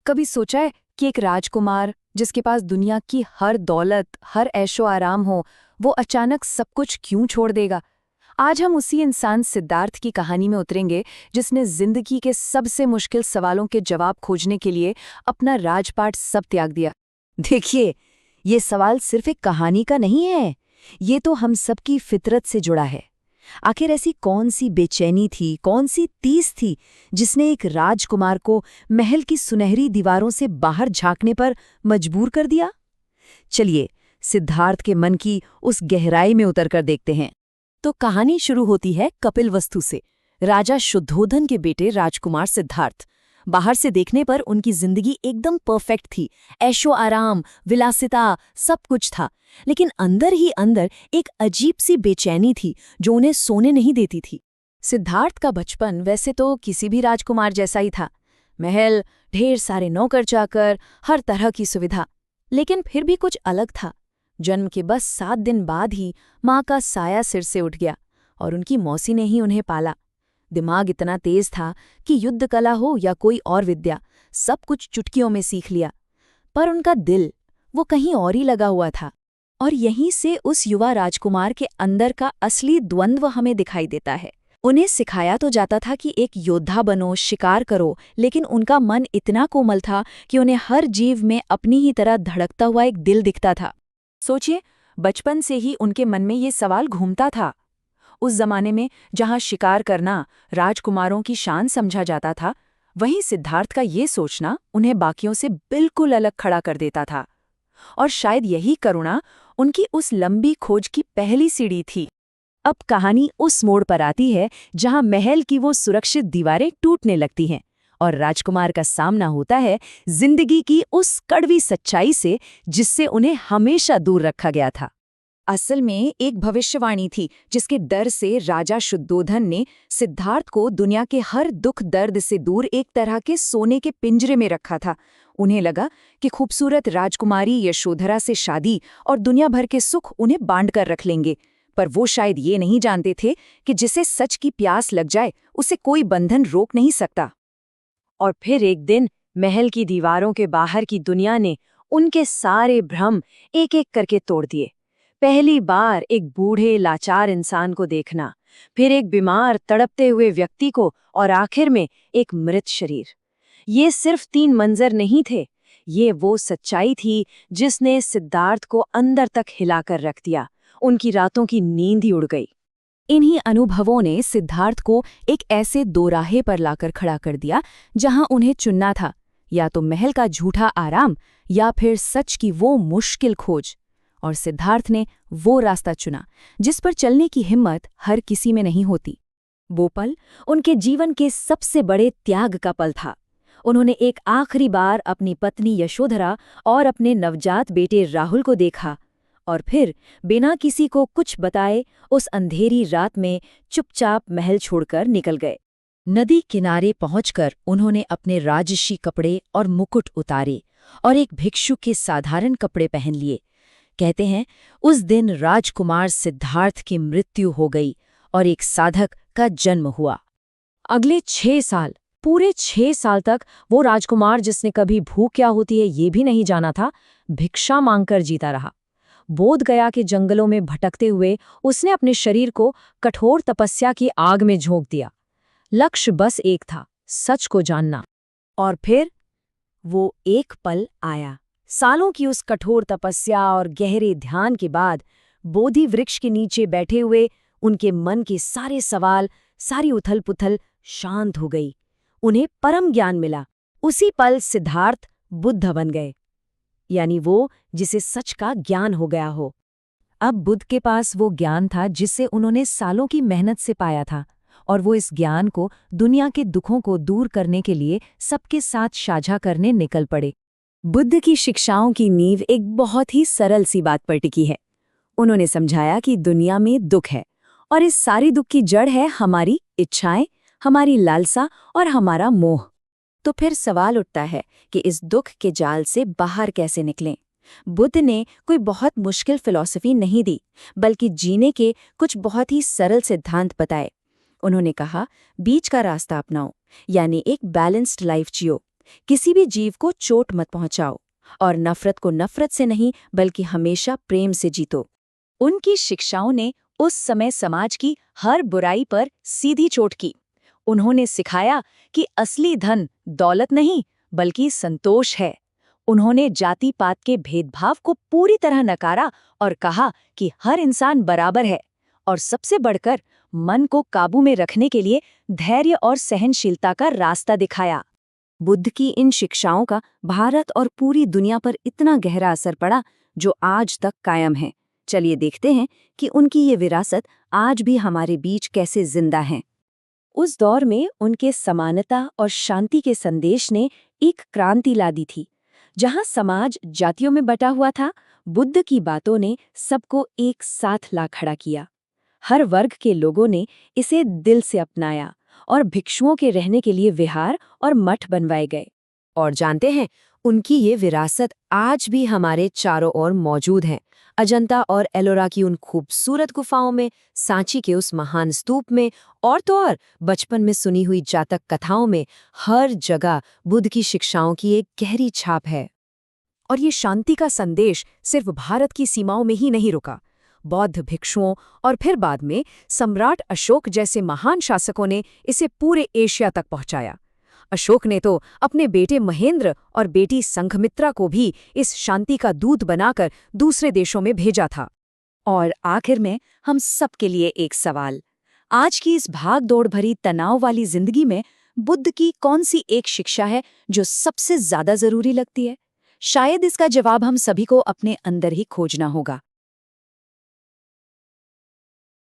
कभी सोचा है कि एक राजकुमार जिसके पास दुनिया की हर दौलत, हर ऐशो आराम हो, वो अचानक सब कुछ क्यों छोड़ देगा? आज हम उसी इंसान सिद्धार्थ की कहानी में उतरेंगे जिसने जिंदगी के सबसे मुश्किल सवालों के जवाब खोजने के लिए अपना राजपाट सब त्याग दिया। देखिए, ये सवाल सिर्फ एक कहानी का नहीं है, ये तो हम सबकी फितरत से जुड़ा है। आखिर ऐसी कौन सी बेचैनी थी, कौन सी तीस थी जिसने एक राजकुमार को महल की सुनहरी दीवारों से बाहर झांकने पर मजबूर कर दिया? चलिए, सिद्धार्थ के मन की उस गहराई में उतरकर देखते हैं। तो कहानी शुरू होती है कपिलवस्तु से। राजा शुद्धोधन के बेटे राजकुमार सिद्धार्थ। बाहर से देखने पर उनकी जिंदगी एकदम परफेक्ट थी, ऐशो आराम, विलासिता, सब कुछ था। लेकिन अंदर ही अंदर एक अजीब सी बेचैनी थी जो उन्हें सोने नहीं देती थी। सिद्धार्थ का बचपन वैसे तो किसी भी राजकुमार जैसा ही था, महल, ढेर सारे नौकर चाकर, हर तरह की सुविधा। लेकिन फिर भी कुछ अलग था। जन्म के बस 7 दिन बाद ही माँ का साया सिर से उठ गया और उनकी मौसी ने ही उन्हें पाला। दिमाग इतना तेज था कि युद्ध कला हो या कोई और विद्या, सब कुछ चुटकियों में सीख लिया। पर उनका दिल, वो कहीं और ही लगा हुआ था। और यहीं से उस युवा राजकुमार के अंदर का असली द्वंद्व हमें दिखाई देता है। उन्हें सिखाया तो जाता था कि एक योद्धा बनो, शिकार करो, लेकिन उनका मन इतना कोमल था कि उन्हें हर जीव में अपनी ही तरह धड़कता हुआ एक दिल दिखता था। सोचिए, बचपन से ही उनके मन में ये सवाल घूमता था। उस जमाने में जहां शिकार करना राजकुमारों की शान समझा जाता था, वहीं सिद्धार्थ का ये सोचना उन्हें बाकियों से बिल्कुल अलग खड़ा कर देता था। और शायद यही करुणा उनकी उस लंबी खोज की पहली सीढ़ी थी। अब कहानी उस मोड़ पर आती है जहां महल की वो सुरक्षित दीवारें टूटने लगती हैं और राजकुमार का सामना होता है जिंदगी की उस कड़वी सच्चाई से जिससे उन्हें हमेशा दूर रखा गया था। असल में एक भविष्यवाणी थी जिसके डर से राजा शुद्धोधन ने सिद्धार्थ को दुनिया के हर दुख दर्द से दूर एक तरह के सोने के पिंजरे में रखा था। उन्हें लगा कि खूबसूरत राजकुमारी यशोधरा से शादी और दुनिया भर के सुख उन्हें बांट कर रख लेंगे। पर वो शायद ये नहीं जानते थे कि जिसे सच की प्यास लग जाए उसे कोई बंधन रोक नहीं सकता। और फिर एक दिन महल की दीवारों के बाहर की दुनिया ने उनके सारे भ्रम एक एक करके तोड़ दिए। पहली बार एक बूढ़े लाचार इंसान को देखना, फिर एक बीमार तड़पते हुए व्यक्ति को और आखिर में एक मृत शरीर। ये सिर्फ 3 मंजर नहीं थे, ये वो सच्चाई थी जिसने सिद्धार्थ को अंदर तक हिलाकर रख दिया। उनकी रातों की नींद ही उड़ गई। इन्हीं अनुभवों ने सिद्धार्थ को एक ऐसे दोराहे पर लाकर खड़ा कर दिया जहां उन्हें चुनना था, या तो महल का झूठा आराम या फिर सच की वो मुश्किल खोज। और सिद्धार्थ ने वो रास्ता चुना जिस पर चलने की हिम्मत हर किसी में नहीं होती। वो पल उनके जीवन के सबसे बड़े त्याग का पल था। उन्होंने एक आखिरी बार अपनी पत्नी यशोधरा और अपने नवजात बेटे राहुल को देखा और फिर बिना किसी को कुछ बताए उस अंधेरी रात में चुपचाप महल छोड़कर निकल गए। नदी किनारे पहुंचकर उन्होंने अपने राजसी कपड़े और मुकुट उतारे और एक भिक्षु के साधारण कपड़े पहन लिए। कहते हैं उस दिन राजकुमार सिद्धार्थ की मृत्यु हो गई और एक साधक का जन्म हुआ। अगले 6 साल, पूरे 6 साल तक वो राजकुमार जिसने कभी भूख क्या होती है ये भी नहीं जाना था, भिक्षा मांगकर जीता रहा। बोध गया के जंगलों में भटकते हुए उसने अपने शरीर को कठोर तपस्या की आग में झोंक दिया। लक्ष्य बस एक था, सच को जानना। और फिर वो एक पल आया। सालों की उस कठोर तपस्या और गहरे ध्यान के बाद बोधि वृक्ष के नीचे बैठे हुए उनके मन के सारे सवाल, सारी उथल-पुथल शांत हो गई। उन्हें परम ज्ञान मिला। उसी पल सिद्धार्थ बुद्ध बन गए, यानी वो जिसे सच का ज्ञान हो गया हो। अब बुद्ध के पास वो ज्ञान था जिसे उन्होंने सालों की मेहनत से पाया था, और वो इस ज्ञान को दुनिया के दुखों को दूर करने के लिए सबके साथ साझा करने निकल पड़े। बुद्ध की शिक्षाओं की नींव एक बहुत ही सरल सी बात पर टिकी है। उन्होंने समझाया कि दुनिया में दुख है और इस सारी दुख की जड़ है हमारी इच्छाएं, हमारी लालसा और हमारा मोह। तो फिर सवाल उठता है कि इस दुख के जाल से बाहर कैसे निकलें? बुद्ध ने कोई बहुत मुश्किल फिलॉसफी नहीं दी, बल्कि जीने के कुछ बहुत ही सरल सिद्धांत बताए। उन्होंने कहा, बीच का रास्ता अपनाओ, यानी एक बैलेंस्ड लाइफ जियो। किसी भी जीव को चोट मत पहुंचाओ और नफरत को नफरत से नहीं बल्कि हमेशा प्रेम से जीतो। उनकी शिक्षाओं ने उस समय समाज की हर बुराई पर सीधी चोट की। उन्होंने सिखाया कि असली धन दौलत नहीं बल्कि संतोष है। उन्होंने जाति पात के भेदभाव को पूरी तरह नकारा और कहा कि हर इंसान बराबर है, और सबसे बढ़कर मन को काबू में रखने के लिए धैर्य और सहनशीलता का रास्ता दिखाया। बुद्ध की इन शिक्षाओं का भारत और पूरी दुनिया पर इतना गहरा असर पड़ा जो आज तक कायम है। चलिए देखते हैं कि उनकी ये विरासत आज भी हमारे बीच कैसे जिंदा है। उस दौर में उनके समानता और शांति के संदेश ने एक क्रांति ला दी थी। जहां समाज जातियों में बटा हुआ था, बुद्ध की बातों ने सबको एक साथ ला खड़ा किया। हर वर्ग के लोगों ने इसे दिल से अपनाया और भिक्षुओं के रहने के लिए विहार और मठ बनवाए गए। और जानते हैं, उनकी ये विरासत आज भी हमारे चारों ओर मौजूद है। अजंता और एलोरा की उन खूबसूरत गुफाओं में, सांची के उस महान स्तूप में, और तो और बचपन में सुनी हुई जातक कथाओं में, हर जगह बुद्ध की शिक्षाओं की एक गहरी छाप है। और ये शांति का संदेश सिर्फ भारत की सीमाओं में ही नहीं रुका। बौद्ध भिक्षुओं और फिर बाद में सम्राट अशोक जैसे महान शासकों ने इसे पूरे एशिया तक पहुंचाया। अशोक ने तो अपने बेटे महेंद्र और बेटी संघमित्रा को भी इस शांति का दूत बनाकर दूसरे देशों में भेजा था। और आखिर में हम सबके लिए एक सवाल, आज की इस भाग-दौड़ भरी तनाव वाली जिंदगी में बुद्ध की कौन सी एक शिक्षा है जो सबसे ज्यादा जरूरी लगती है? शायद इसका जवाब हम सभी को अपने अंदर ही खोजना होगा।